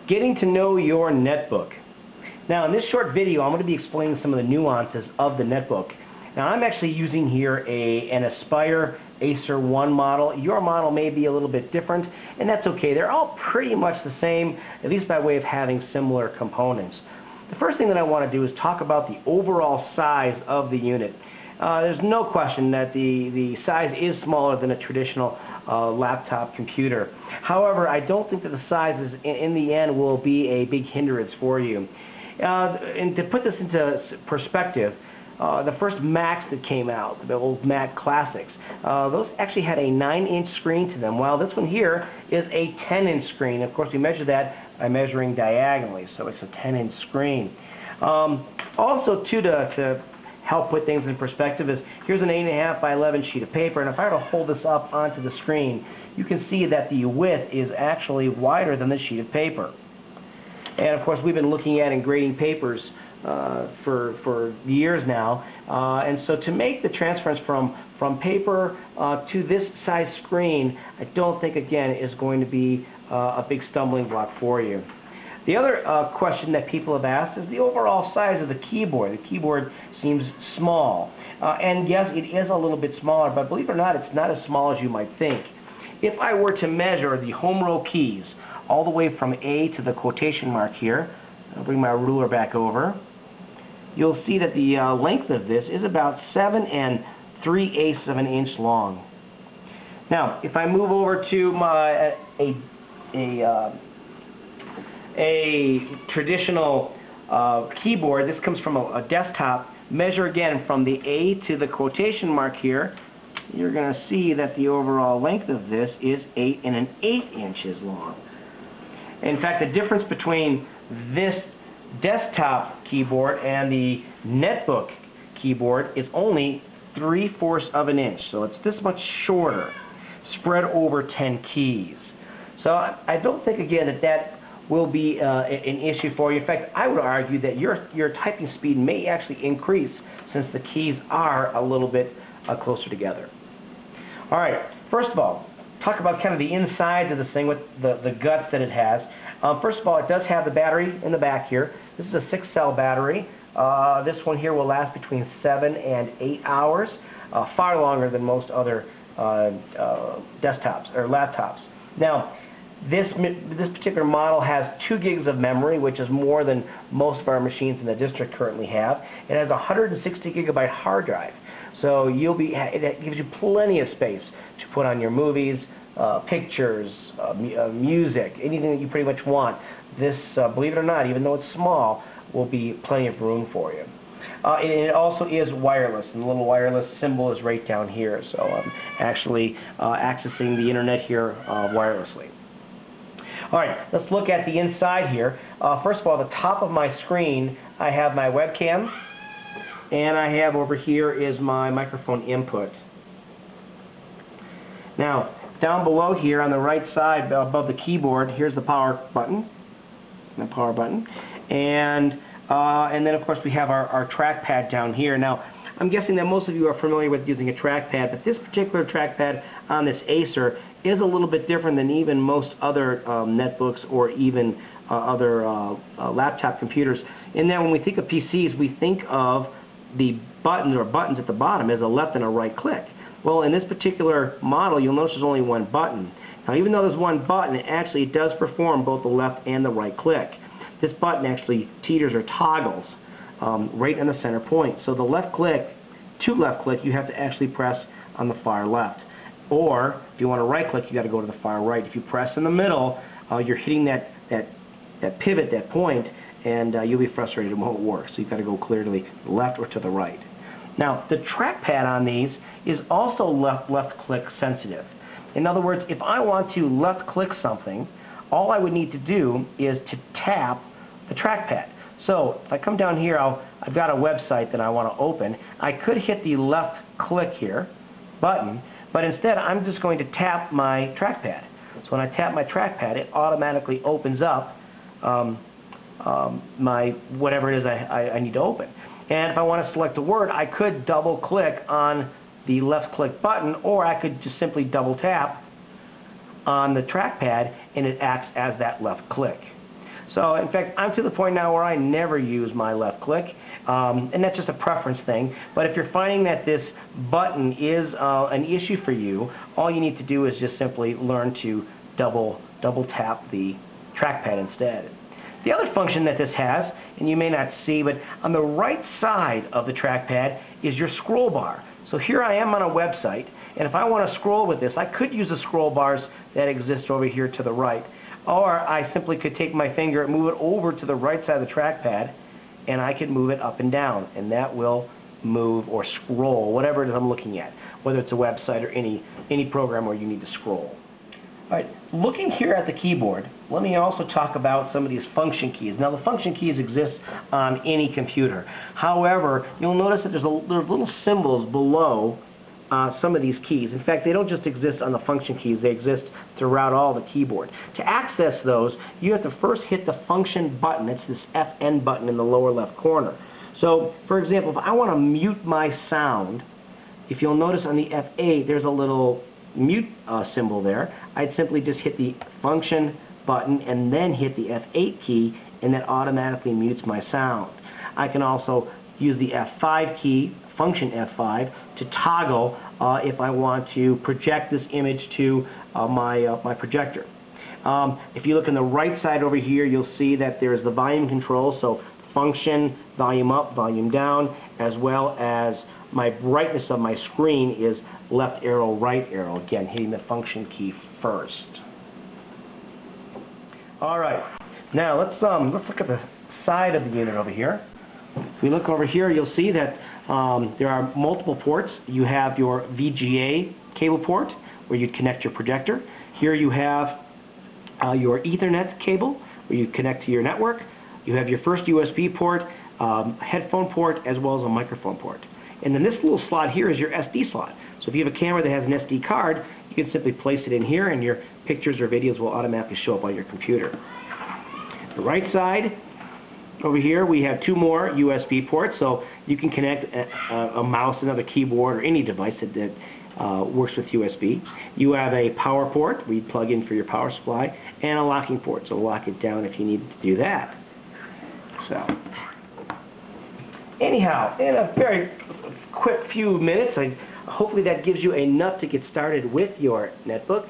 Getting to know your netbook. Now in this short video I'm going to be explaining some of the nuances of the netbook. Now I'm actually using here an Aspire Acer 1 model. Your model may be a little bit different, and that's okay. They're all pretty much the same, at least by way of having similar components. The first thing that I want to do is talk about the overall size of the unit. There's no question that the size is smaller than a traditional laptop computer. However, I don't think that the sizes in the end will be a big hindrance for you. And to put this into perspective, the first Macs that came out, the old Mac Classics, those actually had a 9-inch screen to them, while this one here is a 10-inch screen. Of course, we measure that by measuring diagonally, so it's a 10-inch screen. Also, too, to help put things in perspective, is here's an 8.5 by 11 sheet of paper, and if I were to hold this up onto the screen, you can see that the width is actually wider than the sheet of paper. And of course, we've been looking at and grading papers for years now, and so to make the transference from paper to this size screen, I don't think, again, is going to be a big stumbling block for you. The other question that people have asked is the overall size of the keyboard. The keyboard seems small, and yes, it is a little bit smaller, but believe it or not, it's not as small as you might think. If I were to measure the home row keys all the way from A to the quotation mark here, I'll bring my ruler back over, you'll see that the length of this is about 7 3/8 of an inch long. Now, if I move over to my a traditional keyboard, this comes from a desktop, measure again from the A to the quotation mark here, you're going to see that the overall length of this is 8 1/8 inches long. In fact, the difference between this desktop keyboard and the netbook keyboard is only 3/4 of an inch, so it's this much shorter, spread over 10 keys. So I don't think, again, that will be an issue for you. In fact, I would argue that your typing speed may actually increase since the keys are a little bit closer together. All right, first of all, talk about kind of the insides of this thing with the guts that it has. First of all, it does have the battery in the back here. This is a 6-cell battery. This one here will last between 7 and 8 hours, far longer than most other desktops or laptops. Now, this particular model has 2 gigs of memory, which is more than most of our machines in the district currently have. It has a 160 gigabyte hard drive, so it gives you plenty of space to put on your movies, pictures, music, anything that you pretty much want. This, believe it or not, even though it's small, will be plenty of room for you. And it also is wireless, and the little wireless symbol is right down here, so I'm actually accessing the internet here wirelessly. All right, let's look at the inside here. First of all, the top of my screen, I have my webcam, and I have over here is my microphone input. Now, down below here on the right side above the keyboard, here's the power button, and then of course we have our trackpad down here. Now, I'm guessing that most of you are familiar with using a trackpad, but this particular trackpad on this Acer is a little bit different than even most other netbooks or even other laptop computers, in that when we think of PCs, we think of the buttons at the bottom as a left and a right click. Well, in this particular model, you'll notice there's only one button. Now, even though there's one button, it does perform both the left and the right click. This button actually teeters or toggles right in the center point. So the left click, to left click, you have to actually press on the far left. Or, if you want to right click, you got to go to the far right. If you press in the middle, you're hitting that pivot, that point, and you'll be frustrated. It won't work. So you've got to go clear to the left or to the right. Now, the trackpad on these is also left click sensitive. In other words, if I want to left click something, all I would need to do is to tap the trackpad. So if I come down here, I've got a website that I want to open. I could hit the left click here button, but instead I'm just going to tap my trackpad. So when I tap my trackpad, it automatically opens up my whatever it is I need to open. And if I want to select a word, I could double click on the left click button, or I could just simply double tap on the trackpad and it acts as that left click. So in fact, I'm to the point now where I never use my left click, and that's just a preference thing. But if you're finding that this button is an issue for you, all you need to do is just simply learn to double tap the trackpad instead. The other function that this has, and you may not see, but on the right side of the trackpad is your scroll bar. So here I am on a website, and if I want to scroll with this, I could use the scroll bars that exist over here to the right. Or I simply could take my finger and move it over to the right side of the trackpad, and I could move it up and down, and that will move or scroll, whatever it is I'm looking at, whether it's a website or any program where you need to scroll. All right, looking here at the keyboard, let me also talk about some of these function keys. Now, the function keys exist on any computer. However, you'll notice that there's little symbols below some of these keys. In fact, they don't just exist on the function keys, they exist throughout all the keyboard. To access those, you have to first hit the function button. It's this FN button in the lower left corner. So, for example, if I want to mute my sound, if you'll notice on the F8, there's a little mute symbol there. I'd simply just hit the function button and then hit the F8 key, and that automatically mutes my sound. I can also use the F5 key, function F5, to toggle if I want to project this image to my projector. If you look on the right side over here, you'll see that there's the volume control, so function, volume up, volume down, as well as my brightness of my screen is left arrow, right arrow, again hitting the function key first. Alright, now let's look at the side of the unit over here. If we look over here, you'll see that there are multiple ports. You have your VGA cable port where you connect your projector. Here you have your Ethernet cable where you connect to your network. You have your first USB port, headphone port, as well as a microphone port. And then this little slot here is your SD slot. So if you have a camera that has an SD card, you can simply place it in here and your pictures or videos will automatically show up on your computer. The right side, over here, we have two more USB ports, so you can connect a mouse, another keyboard, or any device that works with USB. You have a power port where you plug in for your power supply, and a locking port, so lock it down if you need to do that. So, anyhow, in a very quick few minutes, hopefully that gives you enough to get started with your netbook.